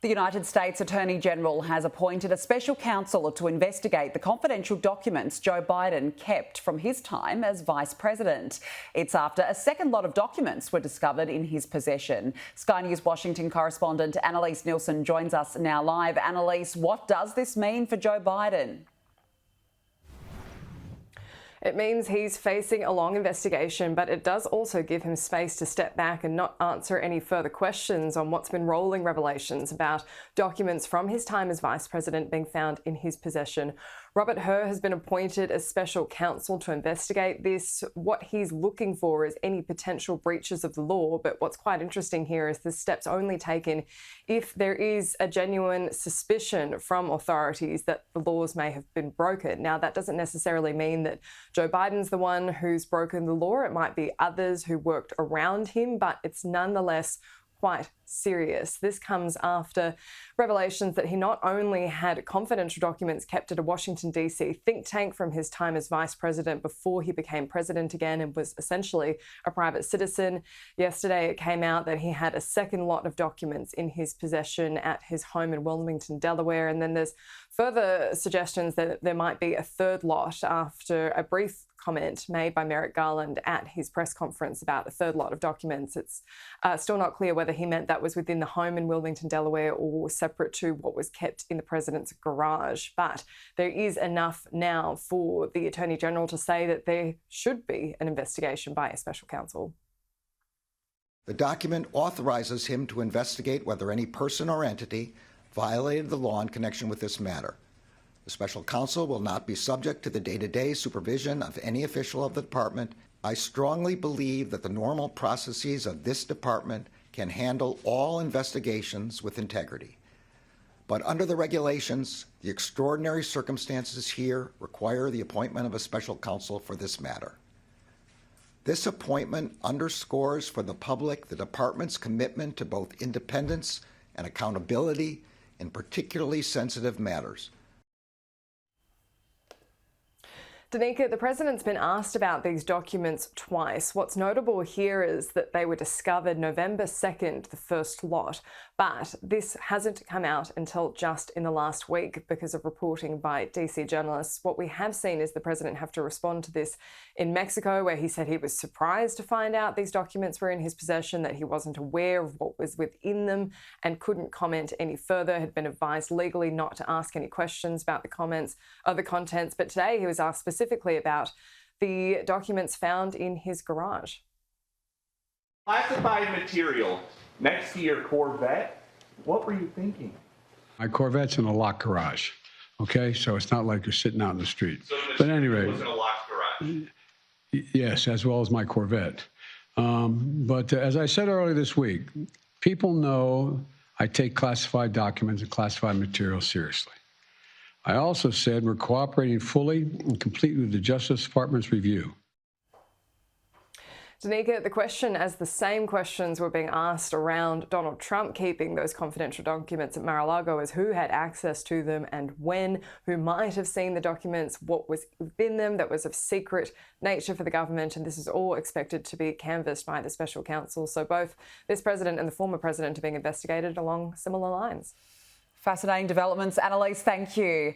The United States Attorney General has appointed a special counsel to investigate the confidential documents Joe Biden kept from his time as Vice President. It's after a second lot of documents were discovered in his possession. Sky News Washington correspondent Annalise Nielsen joins us now live. Annalise, what does this mean for Joe Biden? It means he's facing a long investigation, but it does also give him space to step back and not answer any further questions on what's been rolling revelations about documents from his time as Vice President being found in his possession. Robert Hur has been appointed as special counsel to investigate this. What he's looking for is any potential breaches of the law, but what's quite interesting here is the steps only taken if there is a genuine suspicion from authorities that the laws may have been broken. Now, that doesn't necessarily mean that Joe Biden's the one who's broken the law. It might be others who worked around him, but it's nonetheless quite serious. This comes after revelations that he not only had confidential documents kept at a Washington, D.C. think tank from his time as Vice President before he became president again and was essentially a private citizen. Yesterday, it came out that he had a second lot of documents in his possession at his home in Wilmington, Delaware. And then there's further suggestions that there might be a third lot after a brief comment made by Merrick Garland at his press conference about a third lot of documents. It's still not clear whether he meant that was within the home in Wilmington, Delaware, or separate to what was kept in the president's garage. But there is enough now for the Attorney General to say that there should be an investigation by a special counsel. The document authorizes him to investigate whether any person or entity violated the law in connection with this matter. The special counsel will not be subject to the day-to-day supervision of any official of the department. I strongly believe that the normal processes of this department can handle all investigations with integrity. But under the regulations, the extraordinary circumstances here require the appointment of a special counsel for this matter. This appointment underscores for the public the department's commitment to both independence and accountability in particularly sensitive matters. Danica, the president's been asked about these documents twice. What's notable here is that they were discovered November 2nd, the first lot, but this hasn't come out until just in the last week because of reporting by DC journalists. What we have seen is the president have to respond to this in Mexico, where he said he was surprised to find out these documents were in his possession, that he wasn't aware of what was within them and couldn't comment any further, had been advised legally not to ask any questions about the contents. But today he was asked specifically about the documents found in his garage. Classified material next to your Corvette. What were you thinking? My Corvette's in a locked garage, okay? So it's not like you're sitting out in the street. So but anyway, was in a locked garage? Yes, as well as my Corvette. But as I said earlier this week, people know I take classified documents and classified material seriously. I also said we're cooperating fully and completely with the Justice Department's review. Danica, the question, as the same questions were being asked around Donald Trump keeping those confidential documents at Mar-a-Lago, is who had access to them and when, who might have seen the documents, what was within them that was of secret nature for the government, and this is all expected to be canvassed by the special counsel. So both this president and the former president are being investigated along similar lines. Fascinating developments. Annalise, thank you.